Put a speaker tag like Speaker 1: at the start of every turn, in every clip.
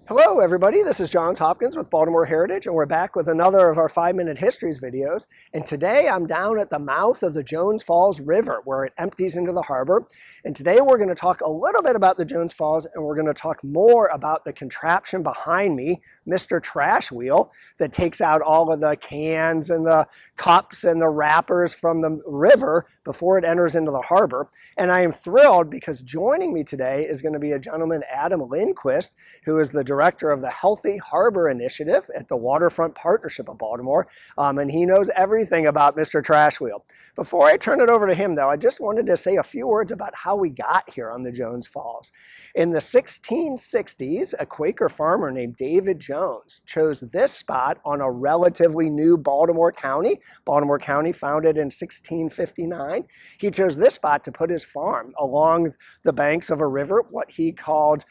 Speaker 1: Hello everybody, this is Hopkins with Baltimore Heritage, and we're back with another of our 5-minute Histories videos. And today I'm down at the mouth of the Jones Falls River where it empties into the harbor. And today we're going to talk a little bit about the Jones Falls, and we're going to talk more about the contraption behind me, Mr. Trash Wheel, that takes out all of the cans and the cups and the wrappers from the river before it enters into the harbor. And I am thrilled because joining me today is going to be a gentleman, Adam Lindquist, who is the director of the Healthy Harbor Initiative at the Waterfront Partnership of Baltimore, and he knows everything about Mr. Trash Wheel. Before I turn it over to him, though, I just wanted to say a few words about how we got here on the Jones Falls. In the 1660s, a Quaker farmer named David Jones chose this spot on a relatively new Baltimore County founded in 1659. He chose this spot to put his farm along the banks of a river, what he called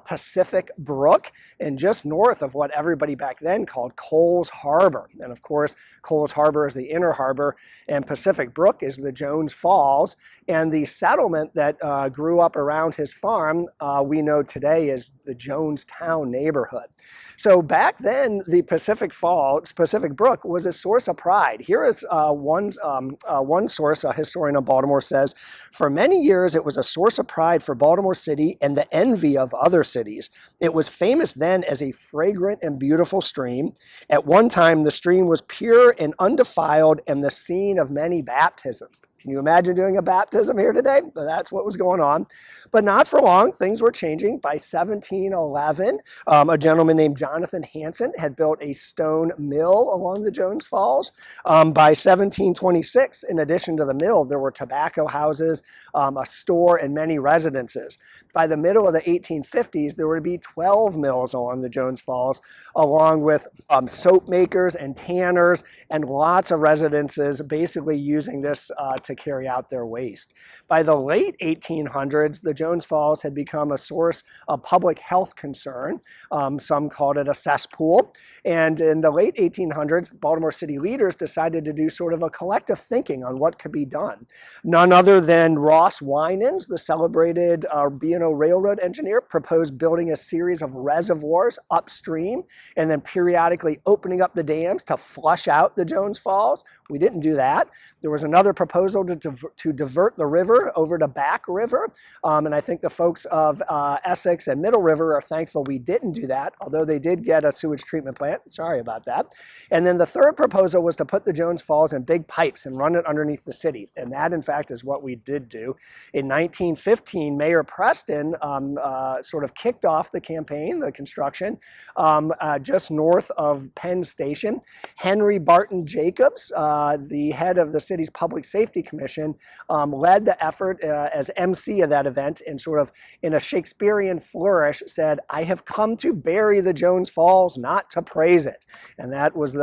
Speaker 1: Pacific Brook, and just north of what everybody back then called Coles Harbor. And of course, Coles Harbor is the inner harbor, and Pacific Brook is the Jones Falls. And the settlement that grew up around his farm, we know today is the Jonestown neighborhood. So back then, the Pacific Brook was a source of pride. Here is one source, a historian of Baltimore says, for many years it was a source of pride for Baltimore City and the envy of other cities. It was famous then as a fragrant and beautiful stream. At one time, the stream was pure and undefiled and the scene of many baptisms. Can you imagine doing a baptism here today? That's what was going on. But not for long. Things were changing. By 1711, a gentleman named Jonathan Hanson had built a stone mill along the Jones Falls. By 1726, in addition to the mill, there were tobacco houses, a store, and many residences. By the middle of the 1850s, there would be 12 mills along the Jones Falls, along with soap makers and tanners and lots of residences basically using this to carry out their waste. By the late 1800s, the Jones Falls had become a source of public health concern. Some called it a cesspool. And in the late 1800s, Baltimore city leaders decided to do sort of a collective thinking on what could be done. None other than Ross Winans, the celebrated B&O railroad engineer, proposed building a series of reservoirs upstream and then periodically opening up the dams to flush out the Jones Falls. We didn't do that. There was another proposal to divert the river over to Back River, and I think the folks of Essex and Middle River are thankful we didn't do that, although they did get a sewage treatment plant. Sorry about that. And then the third proposal was to put the Jones Falls in big pipes and run it underneath the city, and that in fact is what we did do. In 1915, Mayor Preston sort of kicked off the campaign, the construction, just north of Penn Station. Henry Barton Jacobs, the head of the city's Public Safety Commission, led the effort as MC of that event, and sort of in a Shakespearean flourish said, "I have come to bury the Jones Falls, not to praise it." And that was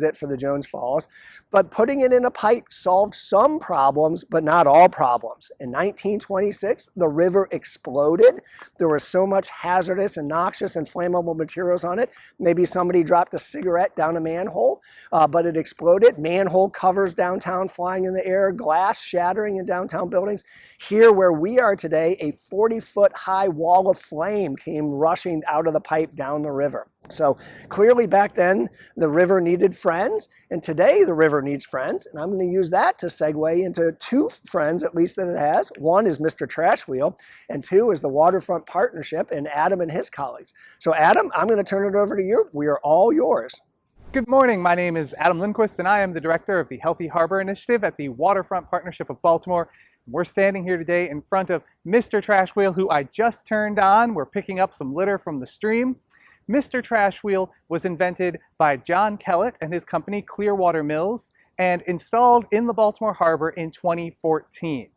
Speaker 1: it for the Jones Falls. But putting it in a pipe solved some problems, but not all problems. In 1926, the river exploded. There was so much hazardous and noxious and flammable materials on it. Maybe somebody dropped a cigarette down a manhole, but it exploded. Manhole covers downtown flying in the air, glass shattering in downtown buildings. Here where we are today, a 40-foot high wall of flame came rushing out of the pipe down the river. So clearly back then, the river needed friends, and today the river needs friends, and I'm going to use that to segue into two friends, at least, that it has. One is Mr. Trash Wheel, and two is the Waterfront Partnership and Adam and his colleagues. So Adam, I'm going to turn it over to you. We are all yours.
Speaker 2: Good morning. My name is Adam Lindquist, and I am the director of the Healthy Harbor Initiative at the Waterfront Partnership of Baltimore. We're standing here today in front of Mr. Trash Wheel, who I just turned on. We're picking up some litter from the stream. Mr. Trash Wheel was invented by John Kellett and his company Clearwater Mills and installed in the Baltimore Harbor in 2014.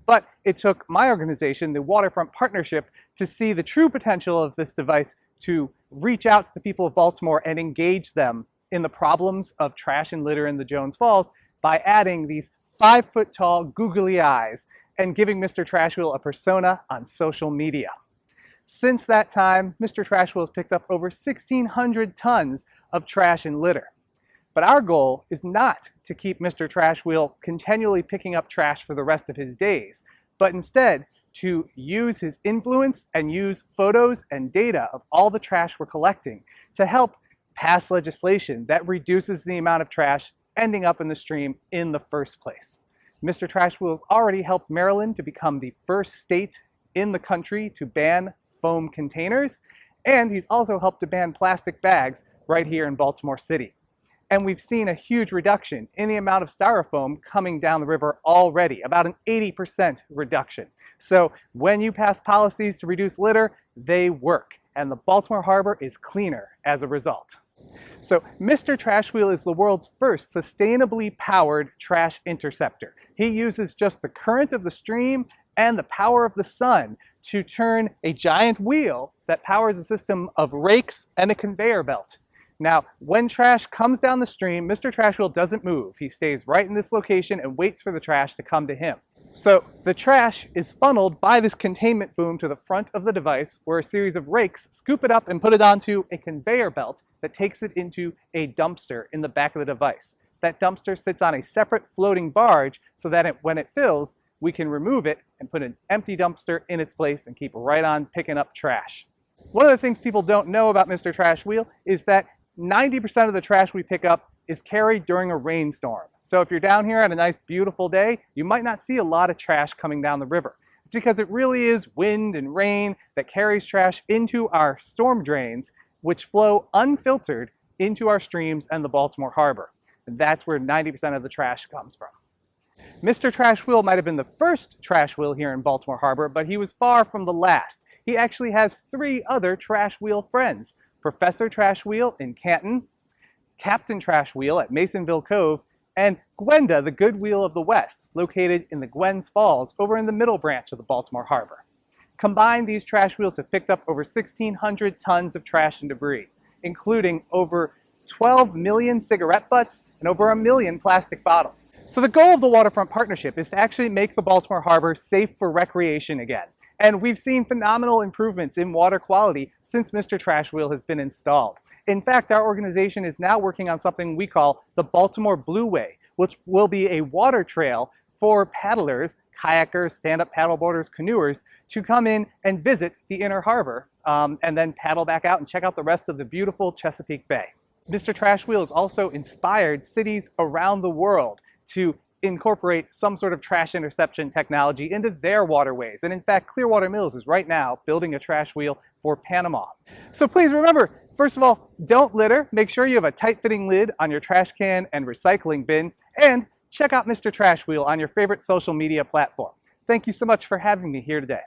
Speaker 2: But it took my organization, the Waterfront Partnership, to see the true potential of this device to reach out to the people of Baltimore and engage them in the problems of trash and litter in the Jones Falls by adding these 5-foot-tall googly eyes and giving Mr. Trash Wheel a persona on social media. Since that time, Mr. Trash Wheel has picked up over 1,600 tons of trash and litter. But our goal is not to keep Mr. Trash Wheel continually picking up trash for the rest of his days, but instead to use his influence and use photos and data of all the trash we're collecting to help pass legislation that reduces the amount of trash ending up in the stream in the first place. Mr. Trash Wheel has already helped Maryland to become the first state in the country to ban foam containers, and he's also helped to ban plastic bags right here in Baltimore City. And we've seen a huge reduction in the amount of styrofoam coming down the river already, about an 80% reduction. So when you pass policies to reduce litter, they work, and the Baltimore Harbor is cleaner as a result. So Mr. Trash Wheel is the world's first sustainably powered trash interceptor. He uses just the current of the stream and the power of the sun to turn a giant wheel that powers a system of rakes and a conveyor belt. Now, when trash comes down the stream, Mr. Trash Wheel doesn't move. He stays right in this location and waits for the trash to come to him. So the trash is funneled by this containment boom to the front of the device, where a series of rakes scoop it up and put it onto a conveyor belt that takes it into a dumpster in the back of the device. That dumpster sits on a separate floating barge so that when it fills, we can remove it and put an empty dumpster in its place and keep right on picking up trash. One of the things people don't know about Mr. Trash Wheel is that 90% of the trash we pick up is carried during a rainstorm. So if you're down here on a nice beautiful day, you might not see a lot of trash coming down the river. It's because it really is wind and rain that carries trash into our storm drains, which flow unfiltered into our streams and the Baltimore Harbor. And that's where 90% of the trash comes from. Mr. Trash Wheel might have been the first trash wheel here in Baltimore Harbor, but he was far from the last. He actually has 3 other trash wheel friends: Professor Trash Wheel in Canton, Captain Trash Wheel at Masonville Cove, and Gwenda, the Good Wheel of the West, located in the Gwens Falls over in the middle branch of the Baltimore Harbor. Combined, these trash wheels have picked up over 1,600 tons of trash and debris, including over 12 million cigarette butts and over 1 million plastic bottles. So the goal of the Waterfront Partnership is to actually make the Baltimore Harbor safe for recreation again. And we've seen phenomenal improvements in water quality since Mr. Trash Wheel has been installed. In fact, our organization is now working on something we call the Baltimore Blue Way, which will be a water trail for paddlers, kayakers, stand-up paddleboarders, canoers to come in and visit the inner harbor and then paddle back out and check out the rest of the beautiful Chesapeake Bay. Mr. Trash Wheel has also inspired cities around the world to incorporate some sort of trash interception technology into their waterways. And in fact, Clearwater Mills is right now building a trash wheel for Panama. So please remember, first of all, don't litter. Make sure you have a tight-fitting lid on your trash can and recycling bin. And check out Mr. Trash Wheel on your favorite social media platform. Thank you so much for having me here today.